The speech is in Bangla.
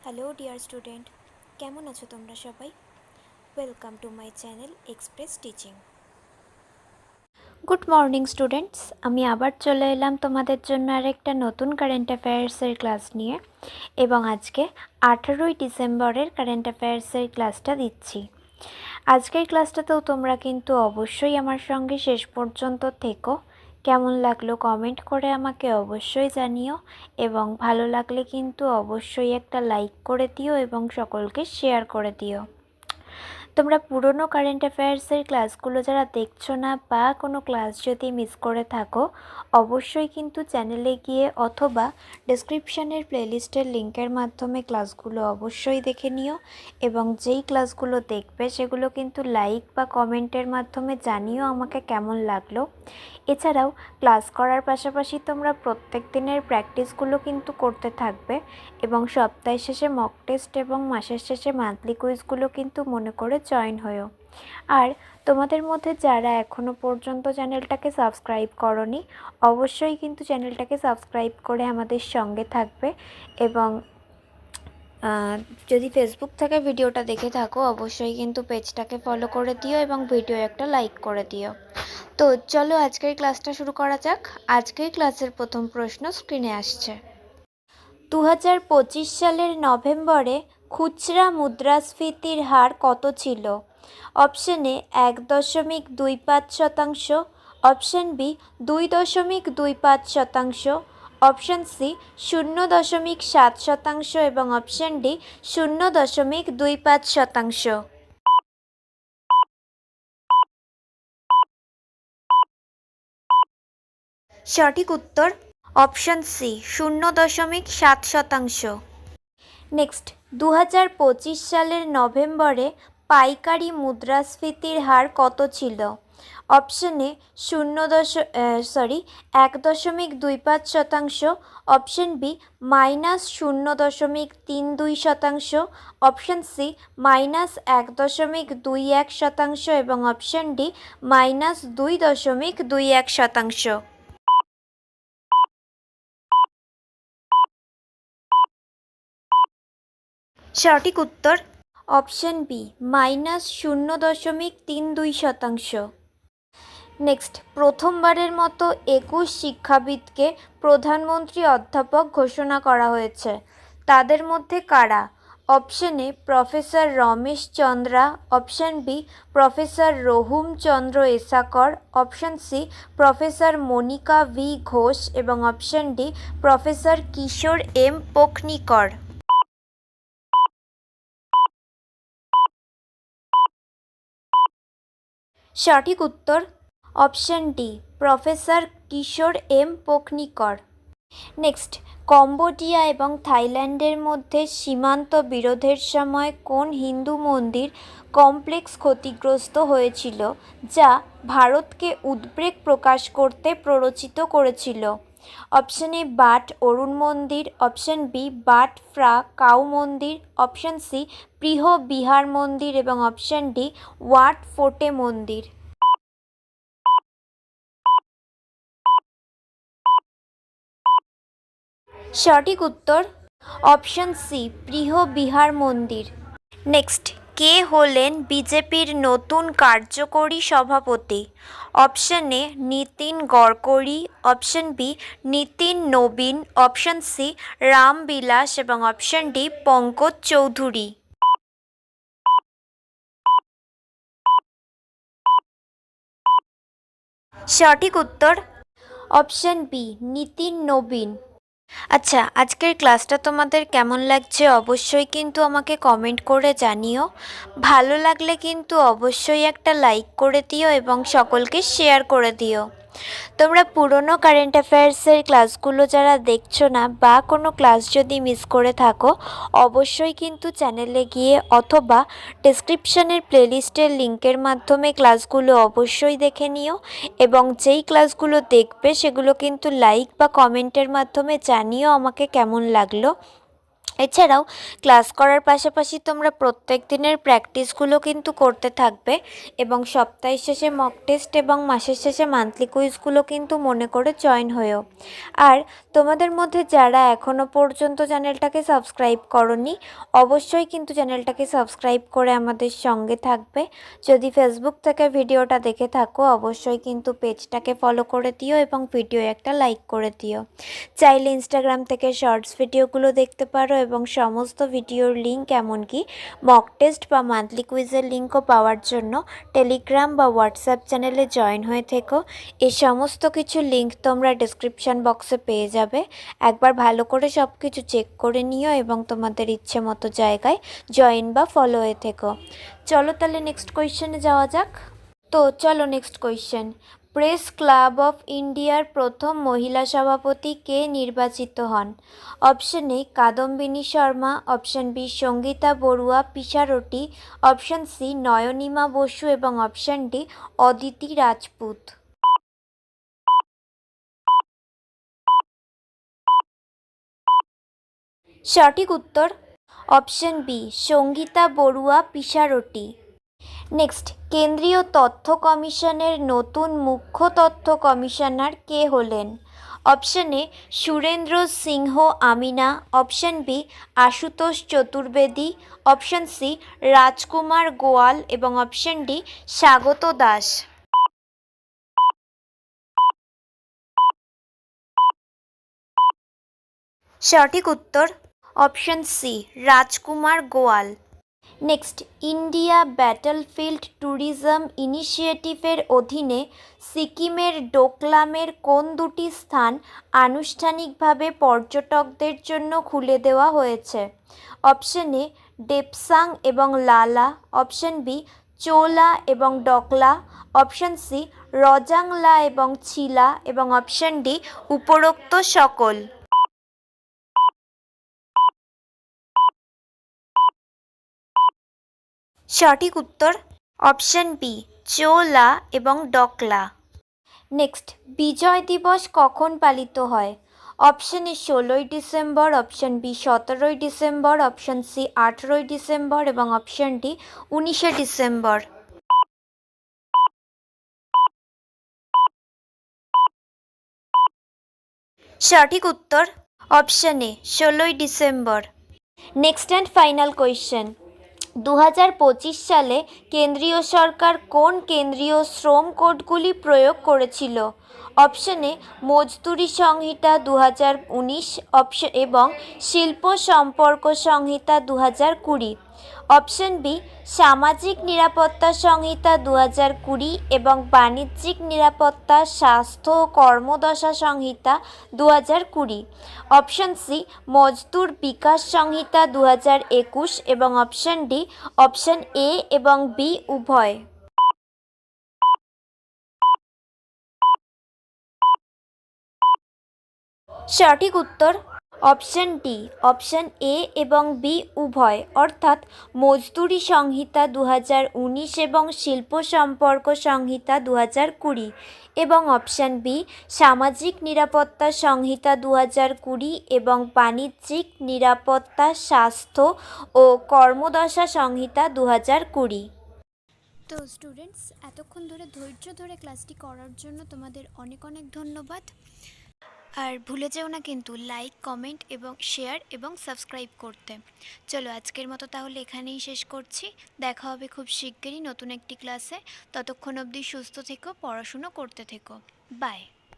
হ্যালো ডিয়ার স্টুডেন্ট, কেমন আছো তোমরা সবাই? Welcome to my channel express teaching. Good morning students, আমি আবার চলে এলাম তোমাদের জন্য আরেকটা নতুন কারেন্ট অ্যাফেয়ার্সের ক্লাস নিয়ে, এবং আজকে 18ই ডিসেম্বরের কারেন্ট অ্যাফেয়ার্সের ক্লাসটা দিচ্ছি। আজকের ক্লাসটাতেও তোমরা কিন্তু অবশ্যই আমার সঙ্গে শেষ পর্যন্ত থেকো। কেমন লাগলো কমেন্ট করে আমাকে অবশ্যই জানিও, এবং ভালো লাগলে কিন্তু অবশ্যই একটা লাইক করে দিও এবং সকলকে শেয়ার করে দিও। তোমরা পুরনো কারেন্ট অ্যাফেয়ার্সের ক্লাসগুলো যারা দেখছো না, বা কোনো ক্লাস যদি মিস করে থাকো, অবশ্যই কিন্তু চ্যানেলে গিয়ে অথবা ডেসক্রিপশানের প্লেলিস্টের লিঙ্কের মাধ্যমে ক্লাসগুলো অবশ্যই দেখে নিও, এবং যেই ক্লাসগুলো দেখবে সেগুলো কিন্তু লাইক বা কমেন্টের মাধ্যমে জানিও আমাকে কেমন লাগলো। এছাড়াও ক্লাস করার পাশাপাশি তোমরা প্রত্যেক দিনের প্র্যাকটিসগুলো কিন্তু করতে থাকবে, এবং সপ্তাহের শেষে মক টেস্ট এবং মাসের শেষে মান্থলি কুইজগুলো কিন্তু মনে করে জয়েন হয়েও। আর তোমাদের মধ্যে যারা এখনও পর্যন্ত চ্যানেলটাকে সাবস্ক্রাইব করোনি, অবশ্যই কিন্তু চ্যানেলটাকে সাবস্ক্রাইব করে আমাদের সঙ্গে থাকবে, এবং যদি ফেসবুক থেকে ভিডিওটা দেখে থাকো অবশ্যই কিন্তু পেজটাকে ফলো করে দিও এবং ভিডিও একটা লাইক করে দিও। তো চলো আজকের ক্লাসটা শুরু করা যাক। আজকের ক্লাসের প্রথম প্রশ্ন স্ক্রিনে আসছে। 2025 সালের নভেম্বরে খুচরা মুদ্রাস্ফীতির হার কত ছিল? Option A 1.25%, option B 2.25%, option C 0.7% এবং অপশন ডি 0.25%। সঠিক উত্তর অপশন সি 0.7%। নেক্সট, 2025 সালের নভেম্বরে পাইকারি মুদ্রাস্ফীতির হার কত ছিল? Option A 1.25%, option B -0.32%, option C -1.21% এবং অপশন ডি -2.21%। সঠিক উত্তর অপশন বি -0.32%। নেক্সট, প্রথমবারের মতো 21 শিক্ষাবিদকে প্রধানমন্ত্রী অধ্যাপক ঘোষণা করা হয়েছে। তাদের মধ্যে কারা? Option A professor Ramesh Chandra, option B professor Rahum Chandra Esakar, option C professor Monika V Ghosh এবং option D professor Kishore M Pokhnikar. সঠিক উত্তর option D professor Kishore M Pokhnikar. Next, Cambodia এবং থাইল্যান্ডের মধ্যে সীমান্ত বিরোধের সময় কোন হিন্দু মন্দির কমপ্লেক্স ক্ষতিগ্রস্ত হয়েছিল, যা ভারতকে উদ্বেগ প্রকাশ করতে প্ররোচিত করেছিল? অপশন এ বাট অরুণ মন্দির, option B Wat Phra Kaew মন্দির, অপশন সি প্রিহ বিহার মন্দির এবং অপশন ডি ওয়াট ফোর্টে মন্দির। সঠিক উত্তর অপশন সি প্রিহ বিহার মন্দির। নেক্সট, কে হলেন বিজেপির নতুন কার্যকরী সভাপতি? Option A Nitin Gadkari, option B Nitin Nabin, option C Rambilas এবং অপশন ডি পঙ্কজ চৌধুরী। সঠিক উত্তর অপশন বি নীতিন নবীন। আচ্ছা, আজকের ক্লাসটা তোমাদের কেমন লাগছে অবশ্যই কিন্তু আমাকে কমেন্ট করে জানিও। ভালো লাগলে কিন্তু অবশ্যই একটা লাইক করে দিও এবং সকলকে শেয়ার করে দিও। তোমরা পুরনো কারেন্ট অ্যাফেয়ার্সের ক্লাসগুলো যারা দেখছো না, বা কোনো ক্লাস যদি মিস করে থাকো, অবশ্যই কিন্তু চ্যানেলে গিয়ে অথবা ডেসক্রিপশানের প্লেলিস্টের লিঙ্কের মাধ্যমে ক্লাসগুলো অবশ্যই দেখে নিও, এবং যেই ক্লাসগুলো দেখবে সেগুলো কিন্তু লাইক বা কমেন্টের মাধ্যমে জানিও আমাকে কেমন লাগলো। এছাড়াও ক্লাস করার পাশাপাশি তোমরা প্রত্যেক দিনের প্র্যাকটিসগুলো কিন্তু করতে থাকবে এবং সপ্তাহের শেষে মক টেস্ট এবং মাসের শেষে মান্থলি কুইজগুলো কিন্তু মনে করে জয়েন হয়েও। আর তোমাদের মধ্যে যারা এখনও পর্যন্ত চ্যানেলটাকে সাবস্ক্রাইব করনি, অবশ্যই কিন্তু চ্যানেলটাকে সাবস্ক্রাইব করে আমাদের সঙ্গে থাকবে। যদি ফেসবুক থেকে ভিডিওটা দেখে থাকো, অবশ্যই কিন্তু পেজটাকে ফলো করে দিও এবং ভিডিও একটা লাইক করে দিও। চাইলে ইনস্টাগ্রাম থেকে শর্টস ভিডিওগুলো দেখতে পারো এবং সমস্ত ভিডিওর লিঙ্ক এমনকি মক টেস্ট বা মান্থলি কুইজের লিঙ্কও পাওয়ার জন্য টেলিগ্রাম বা হোয়াটসঅ্যাপ চ্যানেলে জয়েন হয়ে থেকো। এই সমস্ত কিছু লিঙ্ক তোমরা ডিসক্রিপশান বক্সে পেয়ে যাবে। একবার ভালো করে সব কিছু চেক করে নিও এবং তোমাদের ইচ্ছে মতো জায়গায় জয়েন বা ফলো হয়ে থেকো। চলো তাহলে নেক্সট কোয়েশ্চেনে যাওয়া যাক। তো চলো next question. Press club of ইন্ডিয়ার প্রথম মহিলা সভাপতি কে নির্বাচিত হন? Option A Kadambini Sharma, option B Sangeeta Barua Pisharoty, option C Nayanima Basu এবং অপশন ডি অদিতি রাজপুত। সঠিক উত্তর option B Sangeeta Barua Pisharoty. Next, কেন্দ্রীয় তথ্য কমিশনের নতুন মুখ্য তথ্য কমিশনার কে হলেন? Option A Surendra Singh Amina, option B Ashutosh Chaturvedi, option C Rajkumar Goyal এবং অপশন ডি স্বাগত দাস। সঠিক উত্তর অপশন সি রাজকুমার গোয়াল। নেক্সট, ইন্ডিয়া ব্যাটলফিল্ড ট্যুরিজম ইনিশিয়েটিভের অধীনে সিকিমের ডোকলামের কোন দুটি স্থান আনুষ্ঠানিকভাবে পর্যটকদের জন্য খুলে দেওয়া হয়েছে? অপশন এ ডেপসাং এবং লালা, অপশন বি চোলা এবং ডকলা, অপশন সি রজাংলা এবং চিলা এবং অপশন ডি উপরোক্ত সকল। সঠিক উত্তর অপশন বি চোলা এবং ডকলা। নেক্সট, বিজয় দিবস কখন পালিত হয়? অপশন এ 16ই ডিসেম্বর, অপশন বি 17ই ডিসেম্বর, অপশন সি 18ই ডিসেম্বর এবং অপশন ডি 19শে ডিসেম্বর। সঠিক উত্তর অপশন এ 16ই December. Next and final question. 2025 সালে কেন্দ্রীয় সরকার কোন কেন্দ্রীয় শ্রম কোডগুলি প্রয়োগ করেছিল? অপশন এ মজদুরি সংহিতা 2019 অপশন এবং শিল্প সম্পর্ক সংহিতা 2020, অপশন বি সামাজিক নিরাপত্তা সংহিতা 2020 এবং বাণিজ্যিক নিরাপত্তা স্বাস্থ্য ও কর্মদশা সংহিতা 2020, অপশন সি মজদুর বিকাশ সংহিতা 2021 এবং অপশন ডি অপশন এ এবং বি উভয়। সঠিক উত্তর অপশন ডি অপশন এ এবং বি উভয়, অর্থাৎ মজদুরি সংহিতা 2019 এবং শিল্প সম্পর্ক সংহিতা 2020 এবং অপশন বি সামাজিক নিরাপত্তা সংহিতা 2020 এবং বাণিজ্যিক নিরাপত্তা স্বাস্থ্য ও কর্মদশা সংহিতা 2020। তো স্টুডেন্টস, এতক্ষণ ধরে ধৈর্য ধরে ক্লাসটি করার জন্য তোমাদের অনেক অনেক ধন্যবাদ। আর ভুলে যেও না কিন্তু লাইক, কমেন্ট এবং শেয়ার এবং সাবস্ক্রাইব করতে। চলো আজকের মতো তাহলে এখানেই শেষ করছি। দেখা হবে খুব শিগগিরই নতুন একটি ক্লাসে। ততক্ষণ অবধি সুস্থ থেকো, পড়াশুনো করতে থেকো। বাই।